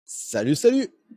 Salut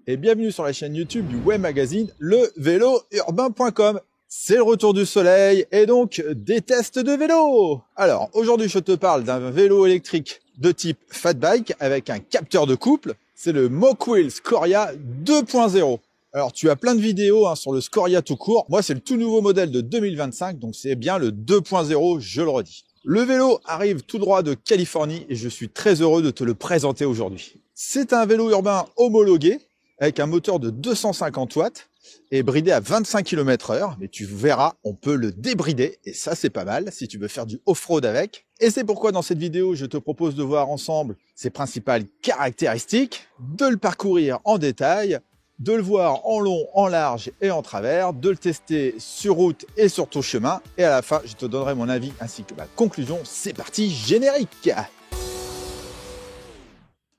et bienvenue sur la chaîne YouTube du web magazine levélourbain.com. C'est le retour du soleil et donc des tests de vélo. Alors aujourd'hui je te parle d'un vélo électrique de type fat bike avec un capteur de couple. C'est le Mokwill Scoria 2.0. Alors tu as plein de vidéos sur le Scoria tout court. Moi c'est le tout nouveau modèle de 2025, donc c'est bien le 2.0, je le redis. Le vélo arrive tout droit de Californie et je suis très heureux de te le présenter aujourd'hui. C'est un vélo urbain homologué avec un moteur de 250 watts et bridé à 25 km/h. Mais tu verras, on peut le débrider et ça c'est pas mal si tu veux faire du off-road avec. Et c'est pourquoi dans cette vidéo, je te propose de voir ensemble ses principales caractéristiques, de le parcourir en détail, de le voir en long, en large et en travers, de le tester sur route et sur ton chemin. Et à la fin, je te donnerai mon avis ainsi que ma conclusion. C'est parti, générique!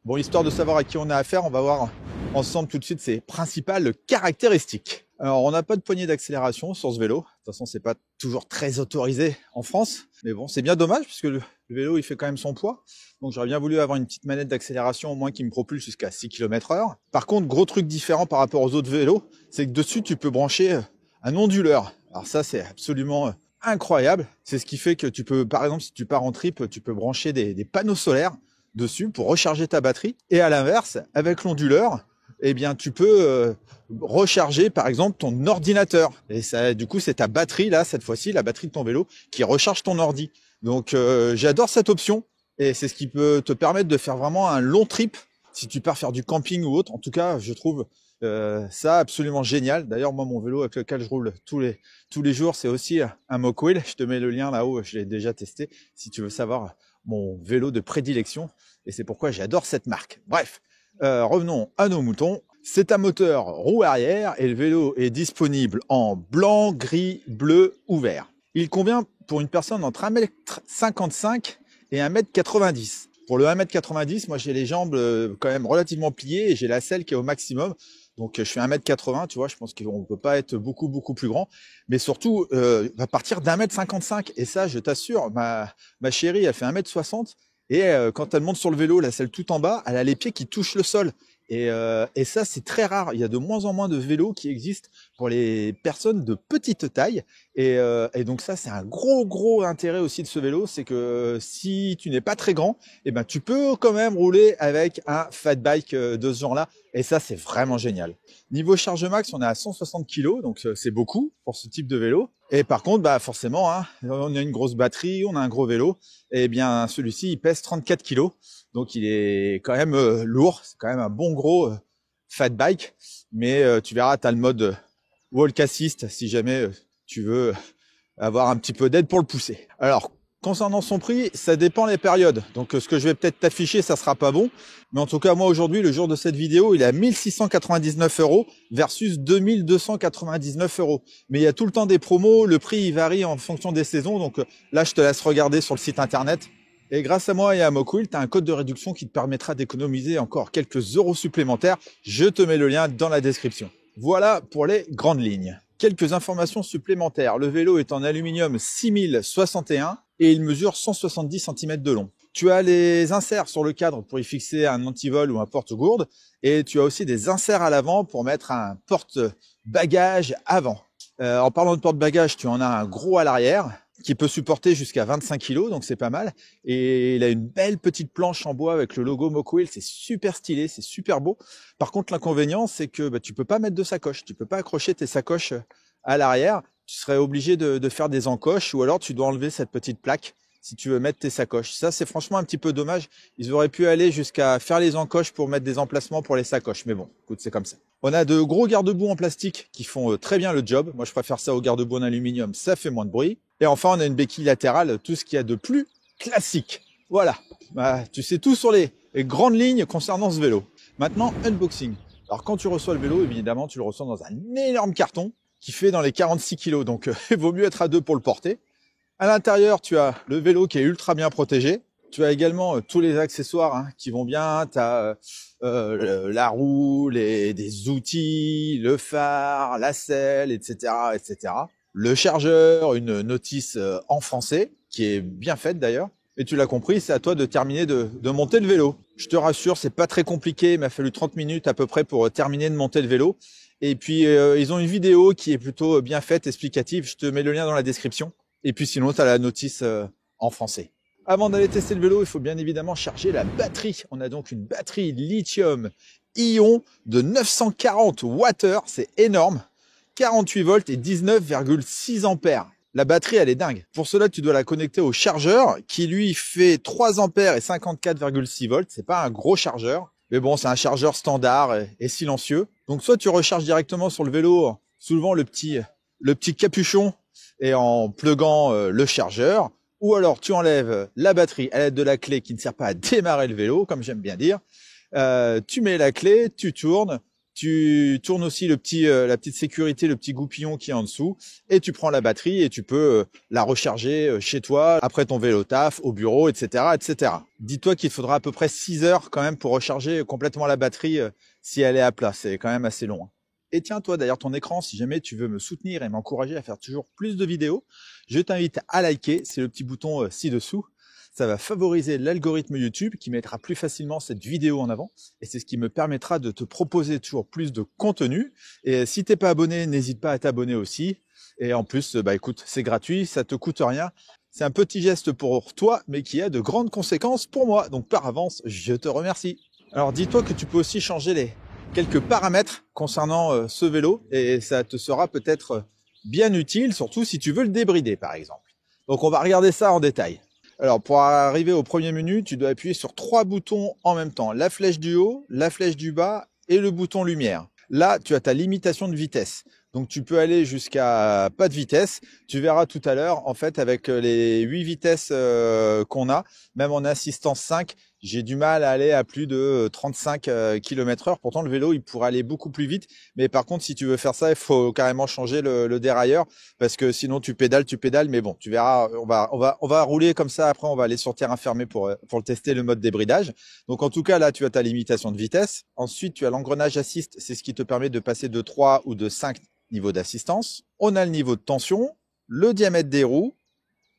Bon, histoire de savoir à qui on a affaire, on va voir ensemble tout de suite ses principales caractéristiques. Alors, on n'a pas de poignée d'accélération sur ce vélo. De toute façon, c'est pas toujours très autorisé en France. Mais bon, c'est bien dommage puisque le vélo, il fait quand même son poids. Donc, j'aurais bien voulu avoir une petite manette d'accélération au moins qui me propulse jusqu'à 6 km/h. Par contre, gros truc différent par rapport aux autres vélos, c'est que dessus, tu peux brancher un onduleur. Alors ça, c'est absolument incroyable. C'est ce qui fait que tu peux, par exemple, si tu pars en trip, tu peux brancher des panneaux solaires dessus pour recharger ta batterie. Et à l'inverse, avec l'onduleur, eh bien, tu peux recharger, par exemple, ton ordinateur. Et ça, du coup, c'est ta batterie, là, cette fois-ci, la batterie de ton vélo, qui recharge ton ordi. Donc, j'adore cette option. Et c'est ce qui peut te permettre de faire vraiment un long trip si tu pars faire du camping ou autre. En tout cas, je trouve ça absolument génial. D'ailleurs, moi, mon vélo avec lequel je roule tous les jours, c'est aussi un Mokwill. Je te mets le lien là-haut, je l'ai déjà testé, si tu veux savoir mon vélo de prédilection. Et c'est pourquoi j'adore cette marque. Bref, revenons à nos moutons. C'est un moteur roue arrière et le vélo est disponible en blanc, gris, bleu ou vert. Il convient pour une personne entre 1m55 et 1m90. Pour le 1m90, moi j'ai les jambes quand même relativement pliées et j'ai la selle qui est au maximum. Donc je fais 1m80, tu vois, je pense qu'on ne peut pas être beaucoup plus grand. Mais surtout, à partir d'1m55. Et ça, je t'assure, ma chérie, elle fait 1m60. Et quand elle monte sur le vélo, la selle tout en bas, elle a les pieds qui touchent le sol. Et ça, c'est très rare. Il y a de moins en moins de vélos qui existent pour les personnes de petite taille. Et donc ça, c'est un gros intérêt aussi de ce vélo, c'est que si tu n'es pas très grand, eh ben tu peux quand même rouler avec un fat bike de ce genre-là. Et ça, c'est vraiment génial. Niveau charge max, on est à 160 kg, donc c'est beaucoup pour ce type de vélo. Et par contre, bah forcément, on a une grosse batterie, on a un gros vélo. Et bien, celui-ci, il pèse 34 kg. Donc, il est quand même lourd. C'est quand même un bon gros fat bike. Mais tu verras, tu as le mode walk assist si jamais tu veux avoir un petit peu d'aide pour le pousser. Alors, concernant son prix, ça dépend les périodes. Donc, ce que je vais peut-être t'afficher, ça sera pas bon. Mais en tout cas, moi, aujourd'hui, le jour de cette vidéo, il est à 1699 € versus 2299 €. Mais il y a tout le temps des promos. Le prix, il varie en fonction des saisons. Donc là, je te laisse regarder sur le site internet. Et grâce à moi et à Mokwill, tu as un code de réduction qui te permettra d'économiser encore quelques euros supplémentaires. Je te mets le lien dans la description. Voilà pour les grandes lignes. Quelques informations supplémentaires. Le vélo est en aluminium 6061 et il mesure 170 cm de long. Tu as les inserts sur le cadre pour y fixer un antivol ou un porte-gourde. Et tu as aussi des inserts à l'avant pour mettre un porte-bagages avant. En parlant de porte-bagages, tu en as un gros à l'arrière qui peut supporter jusqu'à 25 kg, donc c'est pas mal. Et il a une belle petite planche en bois avec le logo Mokwill, c'est super stylé, c'est super beau. Par contre, l'inconvénient, c'est que tu peux pas mettre de sacoche, tu peux pas accrocher tes sacoches à l'arrière. Tu serais obligé de faire des encoches ou alors tu dois enlever cette petite plaque si tu veux mettre tes sacoches. Ça, c'est franchement un petit peu dommage. Ils auraient pu aller jusqu'à faire les encoches pour mettre des emplacements pour les sacoches. Mais bon, écoute, c'est comme ça. On a de gros garde-boue en plastique qui font très bien le job. Moi, je préfère ça aux garde-boue en aluminium, ça fait moins de bruit. Et enfin, on a une béquille latérale, tout ce qu'il y a de plus classique. Voilà, tu sais tout sur les grandes lignes concernant ce vélo. Maintenant, unboxing. Alors, quand tu reçois le vélo, évidemment, tu le reçois dans un énorme carton qui fait dans les 46 kg. Donc, il vaut mieux être à deux pour le porter. À l'intérieur, tu as le vélo qui est ultra bien protégé. Tu as également tous les accessoires qui vont bien. Tu as la roue, des outils, le phare, la selle, etc., etc. Le chargeur, une notice en français, qui est bien faite d'ailleurs. Et tu l'as compris, c'est à toi de terminer de monter le vélo. Je te rassure, c'est pas très compliqué. Il m'a fallu 30 minutes à peu près pour terminer de monter le vélo. Et puis, ils ont une vidéo qui est plutôt bien faite, explicative. Je te mets le lien dans la description. Et puis sinon, tu as la notice en français. Avant d'aller tester le vélo, il faut bien évidemment charger la batterie. On a donc une batterie lithium-ion de 940 Wh. C'est énorme. 48 volts et 19,6 ampères. La batterie, elle est dingue. Pour cela, tu dois la connecter au chargeur qui, lui, fait 3 ampères et 54,6 volts. C'est pas un gros chargeur. Mais bon, c'est un chargeur standard et silencieux. Donc, soit tu recharges directement sur le vélo, en soulevant le petit capuchon et en pluguant le chargeur. Ou alors, tu enlèves la batterie à l'aide de la clé qui ne sert pas à démarrer le vélo, comme j'aime bien dire. Tu mets la clé, tu tournes aussi la petite sécurité, le petit goupillon qui est en dessous, et tu prends la batterie et tu peux la recharger chez toi, après ton vélo taf, au bureau, etc., etc. Dis-toi qu'il faudra à peu près 6 heures quand même pour recharger complètement la batterie si elle est à plat. C'est quand même assez long. Et tiens, toi, d'ailleurs, ton écran, si jamais tu veux me soutenir et m'encourager à faire toujours plus de vidéos, je t'invite à liker. C'est le petit bouton ci-dessous. Ça va favoriser l'algorithme YouTube qui mettra plus facilement cette vidéo en avant. Et c'est ce qui me permettra de te proposer toujours plus de contenu. Et si t'es pas abonné, n'hésite pas à t'abonner aussi. Et en plus, écoute, c'est gratuit, ça te coûte rien. C'est un petit geste pour toi, mais qui a de grandes conséquences pour moi. Donc par avance, je te remercie. Alors dis-toi que tu peux aussi changer quelques paramètres concernant ce vélo. Et ça te sera peut-être bien utile, surtout si tu veux le débrider par exemple. Donc on va regarder ça en détail. Alors, pour arriver au premier menu, tu dois appuyer sur 3 boutons en même temps. La flèche du haut, la flèche du bas et le bouton lumière. Là, tu as ta limitation de vitesse. Donc, tu peux aller jusqu'à pas de vitesse. Tu verras tout à l'heure, en fait, avec les 8 vitesses qu'on a, même en assistance 5, j'ai du mal à aller à plus de 35 km/h. Pourtant, le vélo, il pourrait aller beaucoup plus vite. Mais par contre, si tu veux faire ça, il faut carrément changer le dérailleur parce que sinon, tu pédales. Mais bon, tu verras, on va rouler comme ça. Après, on va aller sur terrain fermé pour le tester, le mode débridage. Donc, en tout cas, là, tu as ta limitation de vitesse. Ensuite, tu as l'engrenage assist. C'est ce qui te permet de passer de 3 ou de 5 niveaux d'assistance. On a le niveau de tension, le diamètre des roues.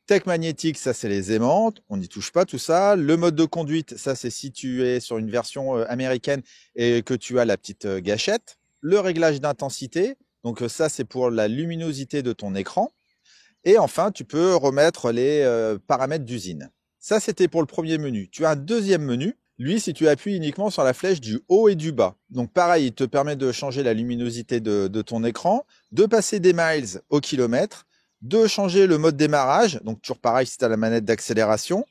Tech magnétique, ça c'est les aimantes, on n'y touche pas tout ça. Le mode de conduite, ça c'est si tu es sur une version américaine et que tu as la petite gâchette. Le réglage d'intensité, donc ça c'est pour la luminosité de ton écran. Et enfin, tu peux remettre les paramètres d'usine. Ça c'était pour le premier menu. Tu as un deuxième menu. Lui, si tu appuies uniquement sur la flèche du haut et du bas. Donc pareil, il te permet de changer la luminosité de ton écran, de passer des miles au kilomètre, de changer le mode démarrage, donc toujours pareil si tu as la manette d'accélération,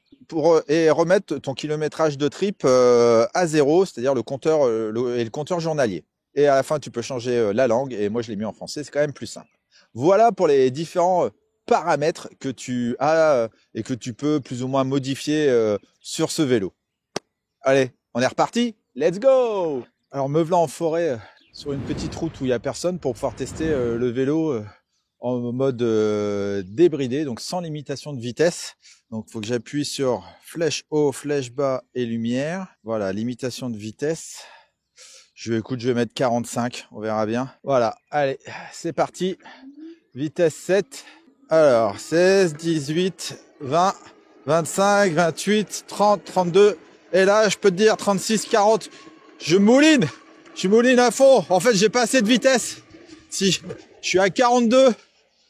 et remettre ton kilométrage de trip à 0, c'est-à-dire le compteur journalier. Et à la fin, tu peux changer la langue, et moi je l'ai mis en français, c'est quand même plus simple. Voilà pour les différents paramètres que tu as et que tu peux plus ou moins modifier sur ce vélo. Allez, on est reparti, let's go! Alors me voilà en forêt sur une petite route où il n'y a personne pour pouvoir tester le vélo en mode débridé, donc sans limitation de vitesse. Donc il faut que j'appuie sur flèche haut, flèche bas et lumière. Voilà, limitation de vitesse. Je vais mettre 45, on verra bien. Voilà, allez, c'est parti. Vitesse 7. Alors, 16, 18, 20, 25, 28, 30, 32. Et là, je peux te dire 36, 40. Je mouline à fond. En fait, j'ai pas assez de vitesse. Si je suis à 42,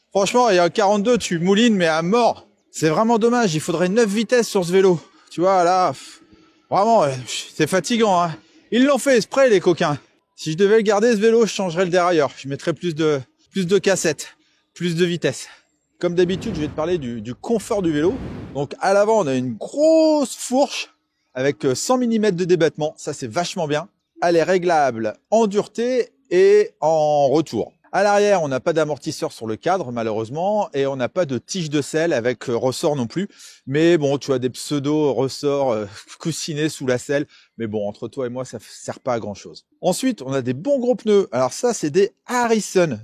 franchement, et à 42, tu moulines, mais à mort. C'est vraiment dommage. Il faudrait 9 vitesses sur ce vélo. Tu vois, là, vraiment, c'est fatigant, hein. Ils l'ont fait exprès, les coquins. Si je devais le garder, ce vélo, je changerais le dérailleur. Je mettrais plus de cassettes, plus de vitesse. Comme d'habitude, je vais te parler du confort du vélo. Donc, à l'avant, on a une grosse fourche avec 100 mm de débattement. Ça, c'est vachement bien. Elle est réglable en dureté et en retour. À l'arrière, on n'a pas d'amortisseur sur le cadre, malheureusement, et on n'a pas de tige de selle avec ressort non plus. Mais bon, tu as des pseudo-ressorts coussinés sous la selle. Mais bon, entre toi et moi, ça ne sert pas à grand-chose. Ensuite, on a des bons gros pneus. Alors ça, c'est des Harrison.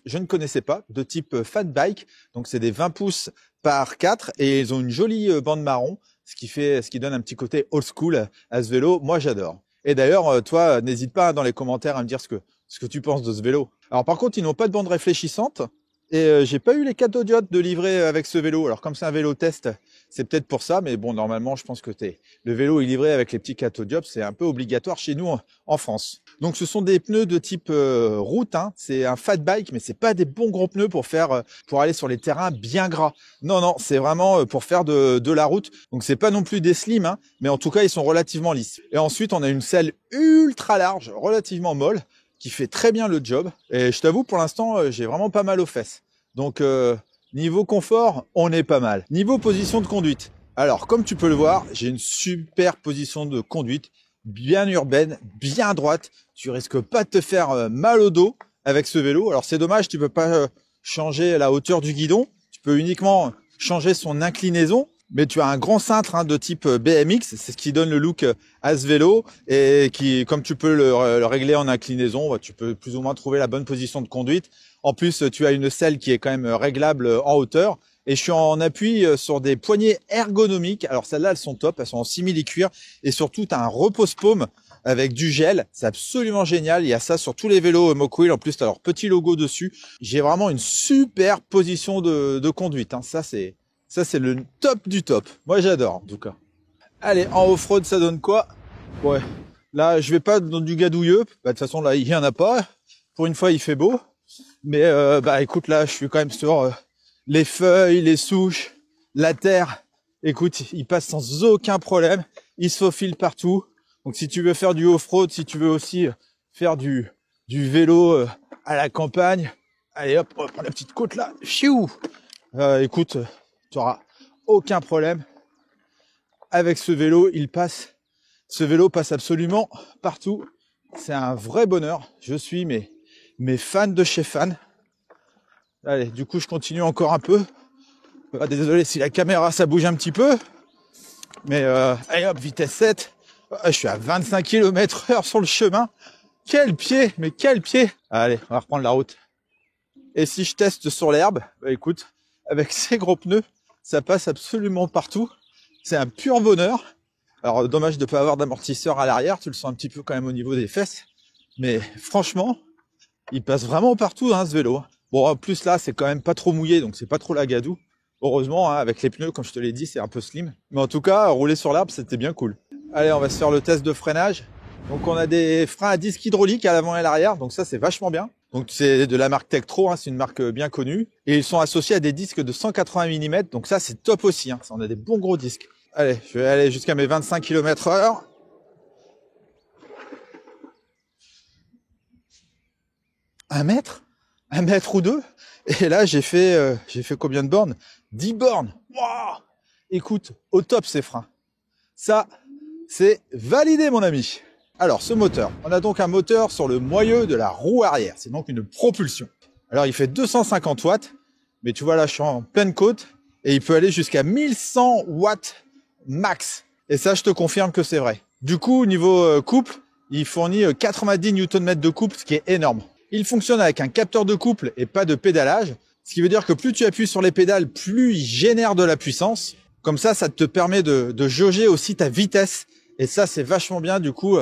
Je ne connaissais pas, de type fat bike. Donc, c'est des 20 pouces par 4 et ils ont une jolie bande marron, ce qui donne un petit côté old school à ce vélo. Moi, j'adore. Et d'ailleurs, toi, n'hésite pas dans les commentaires à me dire ce que tu penses de ce vélo. Alors par contre, ils n'ont pas de bande réfléchissante et j'ai pas eu les cathodiades de livrer avec ce vélo. Alors comme c'est un vélo test, C'est peut-être pour ça, mais bon, normalement, je pense que le vélo est livré avec les petits catodiopes, c'est un peu obligatoire chez nous en France. Donc, ce sont des pneus de type route, hein. C'est un fat bike, mais c'est pas des bons gros pneus pour aller sur les terrains bien gras. Non, non, c'est vraiment pour faire de la route. Donc, c'est pas non plus des slims, hein, mais en tout cas, ils sont relativement lisses. Et ensuite, on a une selle ultra large, relativement molle, qui fait très bien le job. Et je t'avoue, pour l'instant, j'ai vraiment pas mal aux fesses. Donc, niveau confort, on est pas mal. Niveau position de conduite. Alors, comme tu peux le voir, j'ai une super position de conduite, bien urbaine, bien droite. Tu risques pas de te faire mal au dos avec ce vélo. Alors, c'est dommage, tu peux pas changer la hauteur du guidon. Tu peux uniquement changer son inclinaison. Mais tu as un grand cintre de type BMX, c'est ce qui donne le look à ce vélo et qui, comme tu peux le régler en inclinaison, tu peux plus ou moins trouver la bonne position de conduite. En plus, tu as une selle qui est quand même réglable en hauteur et je suis en appui sur des poignées ergonomiques. Alors celles-là, elles sont top, elles sont en simili-cuir et surtout, tu as un repose-paume avec du gel. C'est absolument génial. Il y a ça sur tous les vélos Mokwheel. En plus, tu as leur petit logo dessus. J'ai vraiment une super position de conduite. Ça, c'est le top du top. Moi, j'adore, en tout cas. Allez, en off-road, ça donne quoi? Ouais. Là, je vais pas dans du gadouilleux. De toute façon, là, il y en a pas. Pour une fois, il fait beau. Mais, écoute, là, je suis quand même sur les feuilles, les souches, la terre. Écoute, il passe sans aucun problème. Il se faufile partout. Donc, si tu veux faire du off-road, si tu veux aussi faire du vélo à la campagne, allez, hop, on va prendre la petite côte, là. Chiou! Écoute, tu n'auras aucun problème avec ce vélo. Ce vélo passe absolument partout. C'est un vrai bonheur. Je suis mes fans de chez fan. Allez, du coup, je continue encore un peu. Désolé si la caméra ça bouge un petit peu, mais allez hop, vitesse 7. Je suis à 25 km/h sur le chemin. Quel pied, mais quel pied! Allez, on va reprendre la route. Et si je teste sur l'herbe, écoute, avec ces gros pneus, ça passe absolument partout. C'est un pur bonheur. Alors, dommage de ne pas avoir d'amortisseur à l'arrière. Tu le sens un petit peu quand même au niveau des fesses. Mais franchement, il passe vraiment partout, ce vélo. Bon, en plus, là, c'est quand même pas trop mouillé, donc c'est pas trop la gadoue. Heureusement, avec les pneus, comme je te l'ai dit, c'est un peu slim. Mais en tout cas, rouler sur l'herbe, c'était bien cool. Allez, on va se faire le test de freinage. Donc, on a des freins à disque hydraulique à l'avant et à l'arrière. Donc ça, c'est vachement bien. Donc c'est de la marque Tektro, c'est une marque bien connue. Et ils sont associés à des disques de 180 mm, donc ça c'est top aussi, ça, on a des bons gros disques. Allez, je vais aller jusqu'à mes 25 km/h. 1 mètre? 1 mètre ou deux? Et là j'ai fait combien de bornes? 10 bornes. Wow. Écoute, au top ces freins. Ça, c'est validé mon ami. Alors, ce moteur, on a donc un moteur sur le moyeu de la roue arrière. C'est donc une propulsion. Alors, il fait 250 watts, mais tu vois là, je suis en pleine côte et il peut aller jusqu'à 1100 watts max. Et ça, je te confirme que c'est vrai. Du coup, niveau couple, il fournit 90 Nm de couple, ce qui est énorme. Il fonctionne avec un capteur de couple et pas de pédalage, ce qui veut dire que plus tu appuies sur les pédales, plus il génère de la puissance. Comme ça te permet de jauger aussi ta vitesse. Et ça, c'est vachement bien. Du coup,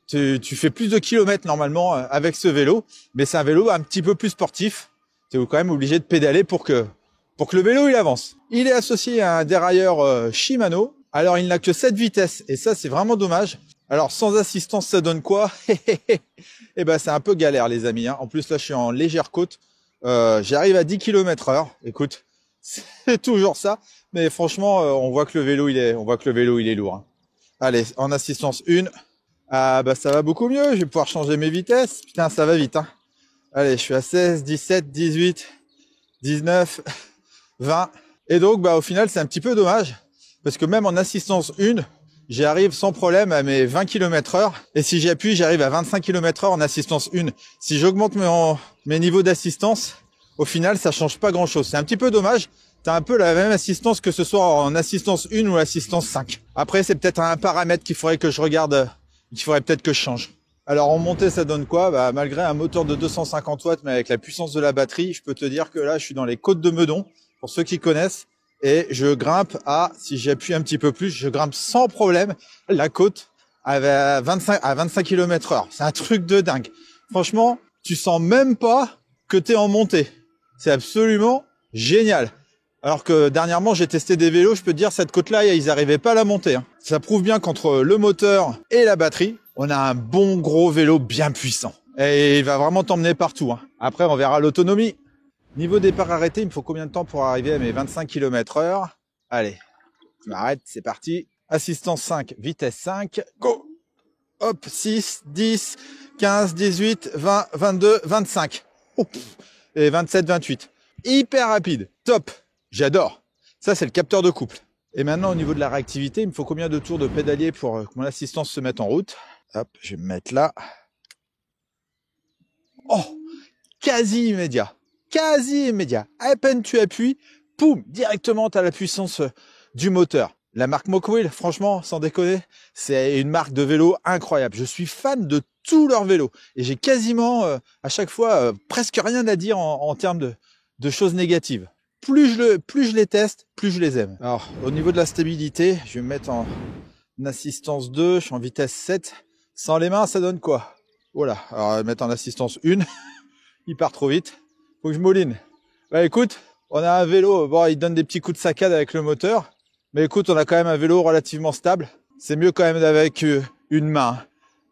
tu fais plus de kilomètres normalement avec ce vélo, mais c'est un vélo un petit peu plus sportif. Tu es quand même obligé de pédaler pour que le vélo il avance. Il est associé à un dérailleur Shimano. Alors il n'a que 7 vitesses et ça c'est vraiment dommage. Alors sans assistance ça donne quoi? Eh ben c'est un peu galère les amis. En plus là je suis en légère côte. J'arrive à 10 km/h. Écoute, c'est toujours ça. Mais franchement on voit que le vélo il est lourd. Allez, en assistance 1. Ah bah ça va beaucoup mieux, je vais pouvoir changer mes vitesses. Putain, ça va vite. Allez, je suis à 16, 17, 18, 19, 20. Et donc bah au final c'est un petit peu dommage. Parce que même en assistance 1, j'y arrive sans problème à mes 20 km/h. Et si j'appuie, j'arrive à 25 km/h en assistance 1. Si j'augmente mes niveaux d'assistance, au final ça change pas grand chose. C'est un petit peu dommage. T'as un peu la même assistance que ce soit en assistance 1 ou assistance 5. Après c'est peut-être un paramètre qu'il faudrait que je regarde. Il faudrait peut-être que je change. Alors en montée, ça donne quoi? Bah, malgré un moteur de 250 watts, mais avec la puissance de la batterie, je peux te dire que là, je suis dans les côtes de Meudon, pour ceux qui connaissent. Et je grimpe si j'appuie un petit peu plus, je grimpe sans problème la côte à 25 km/h. C'est un truc de dingue. Franchement, tu sens même pas que tu es en montée. C'est absolument génial. Alors que dernièrement, j'ai testé des vélos, je peux te dire, cette côte-là, ils n'arrivaient pas à la monter. Hein. Ça prouve bien qu'entre le moteur et la batterie, on a un bon gros vélo bien puissant. Et il va vraiment t'emmener partout. Hein. Après, on verra l'autonomie. Niveau départ arrêté, il me faut combien de temps pour arriver à mes 25 km/h? Allez, je m'arrête, c'est parti. Assistance 5, vitesse 5, go! Hop, 6, 10, 15, 18, 20, 22, 25. Oh, et 27, 28. Hyper rapide, top! J'adore. Ça, c'est le capteur de couple. Et maintenant, au niveau de la réactivité, il me faut combien de tours de pédalier pour que mon assistance se mette en route? Hop, je vais me mettre là. Oh, quasi immédiat. Quasi immédiat. À peine tu appuies, poum, directement tu as la puissance du moteur. La marque Mokwill, franchement, sans déconner, c'est une marque de vélo incroyable. Je suis fan de tous leurs vélos. Et j'ai quasiment, à chaque fois, presque rien à dire en termes de choses négatives. Plus je les teste, plus je les aime. Alors, au niveau de la stabilité, je vais me mettre en assistance 2, je suis en vitesse 7. Sans les mains, ça donne quoi? Voilà, alors je vais mettre en assistance 1. Il part trop vite. Faut que je mouline. Bah écoute, on a un vélo, bon, il donne des petits coups de saccade avec le moteur. Mais écoute, on a quand même un vélo relativement stable. C'est mieux quand même avec une main.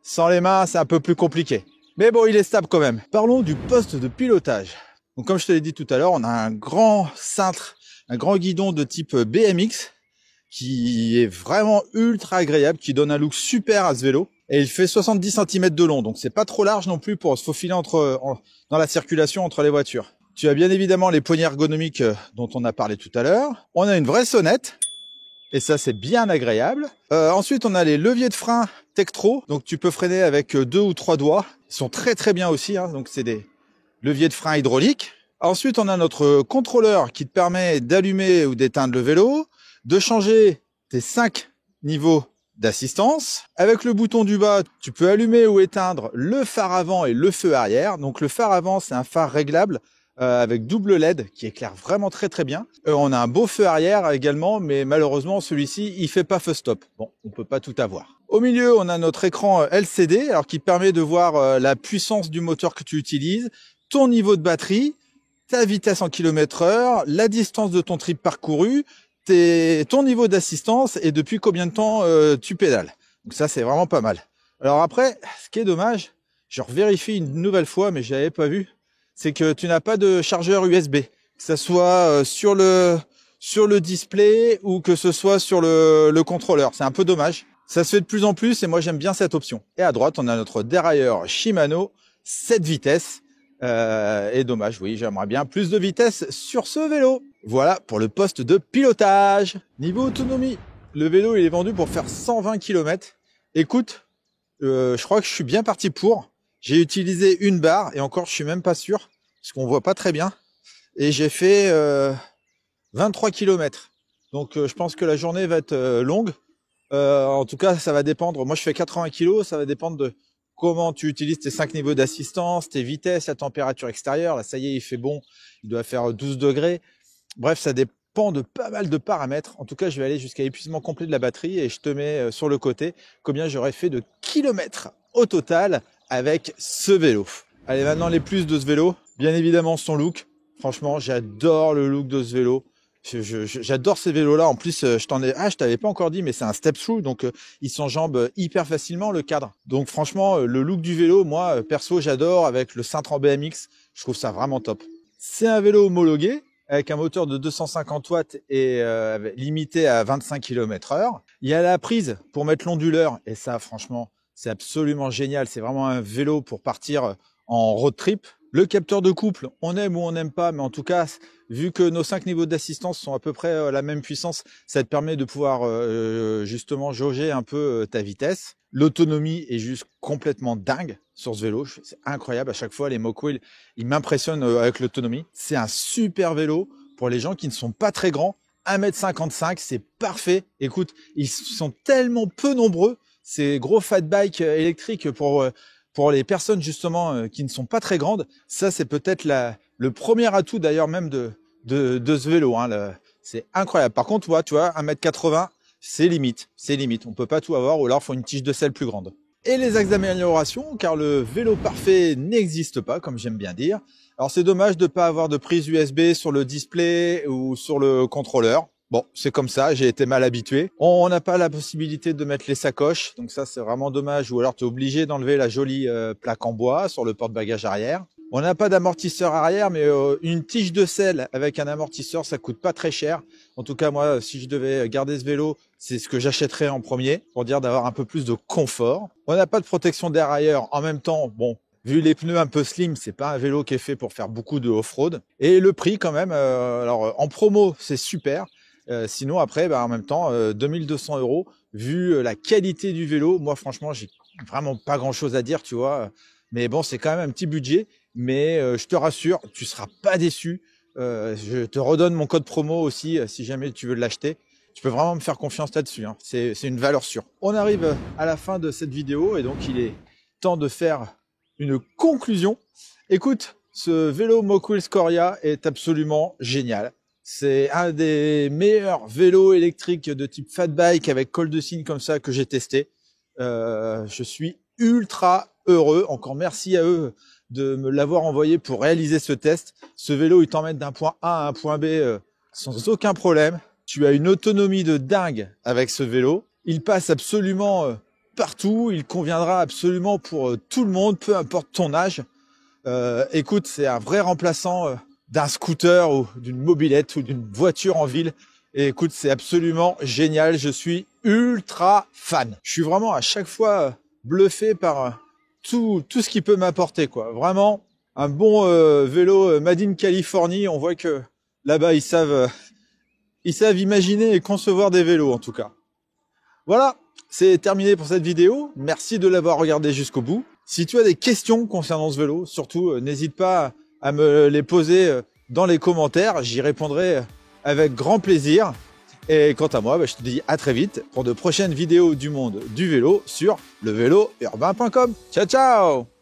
Sans les mains, c'est un peu plus compliqué. Mais bon, il est stable quand même. Parlons du poste de pilotage. Donc comme je te l'ai dit tout à l'heure, on a un grand cintre, un grand guidon de type BMX qui est vraiment ultra agréable, qui donne un look super à ce vélo. Et il fait 70 cm de long, donc c'est pas trop large non plus pour se faufiler dans la circulation entre les voitures. Tu as bien évidemment les poignées ergonomiques dont on a parlé tout à l'heure. On a une vraie sonnette, et ça c'est bien agréable. Ensuite on a les leviers de frein Tektro, donc tu peux freiner avec 2 ou 3 doigts. Ils sont très très bien aussi, hein, donc c'est des leviers de frein hydrauliques. Ensuite on a notre contrôleur qui te permet d'allumer ou d'éteindre le vélo, de changer tes 5 niveaux d'assistance. Avec le bouton du bas, tu peux allumer ou éteindre le phare avant et le feu arrière. Donc le phare avant, c'est un phare réglable avec double LED qui éclaire vraiment très très bien. On a un beau feu arrière également, mais malheureusement celui-ci, il fait pas feu stop. Bon, on peut pas tout avoir. Au milieu, on a notre écran LCD, alors qui permet de voir la puissance du moteur que tu utilises, ton niveau de batterie, ta vitesse en km/h, la distance de ton trip parcouru, ton niveau d'assistance et depuis combien de temps tu pédales. Donc ça, c'est vraiment pas mal. Alors après, ce qui est dommage, je revérifie une nouvelle fois, mais je l'avais pas vu, c'est que tu n'as pas de chargeur USB, que ça soit sur le display ou que ce soit sur le contrôleur. C'est un peu dommage. Ça se fait de plus en plus et moi j'aime bien cette option. Et à droite, on a notre dérailleur Shimano 7 vitesses. Et dommage, oui, j'aimerais bien plus de vitesse sur ce vélo. Voilà pour le poste de pilotage. Niveau autonomie, le vélo il est vendu pour faire 120 km. Écoute, je crois que je suis bien parti pour. J'ai utilisé une barre et encore je suis même pas sûr parce qu'on voit pas très bien. Et j'ai fait 23 km. Donc je pense que la journée va être longue. En tout cas, ça va dépendre. Moi, je fais 80 kg. Ça va dépendre de comment tu utilises tes 5 niveaux d'assistance, tes vitesses, la température extérieure. Là, ça y est, il fait bon. Il doit faire 12 degrés. Bref, ça dépend de pas mal de paramètres. En tout cas, je vais aller jusqu'à épuisement complet de la batterie et je te mets sur le côté combien j'aurais fait de kilomètres au total avec ce vélo. Allez, maintenant les plus de ce vélo. Bien évidemment, son look. Franchement, j'adore le look de ce vélo. J'adore ces vélos-là. En plus, je t'avais pas encore dit, mais c'est un step-through, donc il s'enjambe hyper facilement le cadre. Donc franchement, le look du vélo, moi perso, j'adore avec le cintre en BMX. Je trouve ça vraiment top. C'est un vélo homologué avec un moteur de 250 watts et limité à 25 km/h. Il y a la prise pour mettre l'onduleur et ça, franchement, c'est absolument génial. C'est vraiment un vélo pour partir en road trip. Le capteur de couple, on aime ou on n'aime pas, mais en tout cas, vu que nos 5 niveaux d'assistance sont à peu près la même puissance, ça te permet de pouvoir justement jauger un peu ta vitesse. L'autonomie est juste complètement dingue sur ce vélo, c'est incroyable. À chaque fois, les Mokwill, ils m'impressionnent avec l'autonomie. C'est un super vélo pour les gens qui ne sont pas très grands. 1m55, c'est parfait. Écoute, ils sont tellement peu nombreux, ces gros fat bikes électriques pour les personnes justement qui ne sont pas très grandes. Ça, c'est peut-être le premier atout d'ailleurs même de ce vélo. Hein, c'est incroyable. Par contre, tu vois, 1m80, c'est limite. On peut pas tout avoir ou alors il faut une tige de selle plus grande. et les axes d'amélioration, car le vélo parfait n'existe pas, comme j'aime bien dire. Alors c'est dommage de ne pas avoir de prise USB sur le display ou sur le contrôleur. Bon, c'est comme ça, j'ai été mal habitué. On n'a pas la possibilité de mettre les sacoches, donc ça c'est vraiment dommage. Ou alors tu es obligé d'enlever la jolie plaque en bois sur le porte-bagages arrière. On n'a pas d'amortisseur arrière, mais une tige de selle avec un amortisseur, ça coûte pas très cher. En tout cas, moi, si je devais garder ce vélo, c'est ce que j'achèterais en premier, pour dire d'avoir un peu plus de confort. On n'a pas de protection d'air ailleurs. En même temps, bon, vu les pneus un peu slim, c'est pas un vélo qui est fait pour faire beaucoup de off-road. Et le prix quand même, alors en promo, c'est super. Sinon après, en même temps, 2200 €, vu la qualité du vélo, moi franchement, j'ai vraiment pas grand-chose à dire, tu vois. Mais bon, c'est quand même un petit budget. Mais je te rassure, tu seras pas déçu. Je te redonne mon code promo aussi, si jamais tu veux l'acheter. Tu peux vraiment me faire confiance là-dessus, hein. C'est une valeur sûre. On arrive à la fin de cette vidéo et donc il est temps de faire une conclusion. Écoute, ce vélo Mokwill Scoria est absolument génial. C'est un des meilleurs vélos électriques de type fat bike avec col de cygne comme ça que j'ai testé. Je suis ultra heureux. Encore merci à eux de me l'avoir envoyé pour réaliser ce test. Ce vélo, il t'emmène d'un point A à un point B sans aucun problème. Tu as une autonomie de dingue avec ce vélo. Il passe absolument partout. Il conviendra absolument pour tout le monde, peu importe ton âge. Écoute, c'est un vrai remplaçant d'un scooter ou d'une mobilette ou d'une voiture en ville. Et écoute, c'est absolument génial. Je suis ultra fan. Je suis vraiment à chaque fois bluffé par tout ce qu'il peut m'apporter, quoi. Vraiment, un bon vélo made in Californie. On voit que là-bas, ils savent imaginer et concevoir des vélos, en tout cas. Voilà, c'est terminé pour cette vidéo. Merci de l'avoir regardé jusqu'au bout. Si tu as des questions concernant ce vélo, surtout, n'hésite pas à me les poser dans les commentaires. J'y répondrai avec grand plaisir. Et quant à moi, je te dis à très vite pour de prochaines vidéos du monde du vélo sur levélourbain.com. Ciao, ciao!